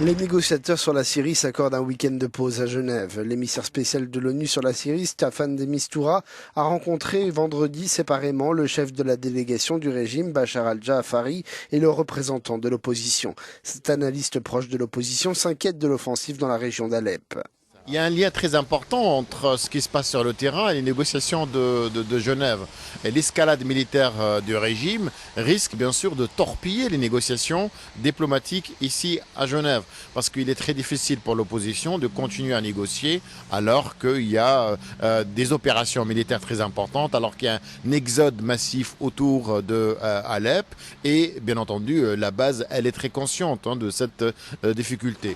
Les négociateurs sur la Syrie s'accordent un week-end de pause à Genève. L'émissaire spécial de l'ONU sur la Syrie, Staffan de Mistura, a rencontré vendredi séparément le chef de la délégation du régime, Bachar al-Jafari, et le représentant de l'opposition. Cet analyste proche de l'opposition s'inquiète de l'offensive dans la région d'Alep. Il y a un lien très important entre ce qui se passe sur le terrain et les négociations de Genève. Et l'escalade militaire du régime risque bien sûr de torpiller les négociations diplomatiques ici à Genève. Parce qu'il est très difficile pour l'opposition de continuer à négocier alors qu'il y a des opérations militaires très importantes, alors qu'il y a un exode massif autour de Alep. Et bien entendu, la base, elle est très consciente de cette difficulté.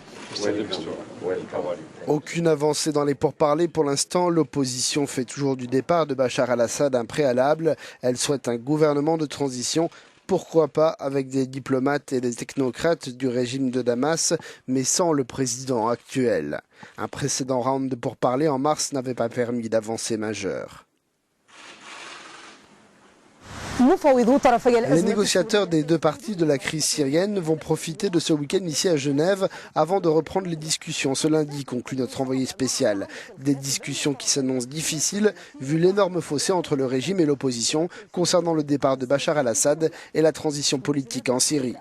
Aucune avancée dans les pourparlers pour l'instant. L'opposition fait toujours du départ de Bachar al-Assad un préalable. Elle souhaite un gouvernement de transition. Pourquoi pas avec des diplomates et des technocrates du régime de Damas, mais sans le président actuel. Un précédent round de pourparlers en mars n'avait pas permis d'avancées majeures. Les négociateurs des deux parties de la crise syrienne vont profiter de ce week-end ici à Genève avant de reprendre les discussions ce lundi, conclut notre envoyé spécial. Des discussions qui s'annoncent difficiles vu l'énorme fossé entre le régime et l'opposition concernant le départ de Bachar al-Assad et la transition politique en Syrie.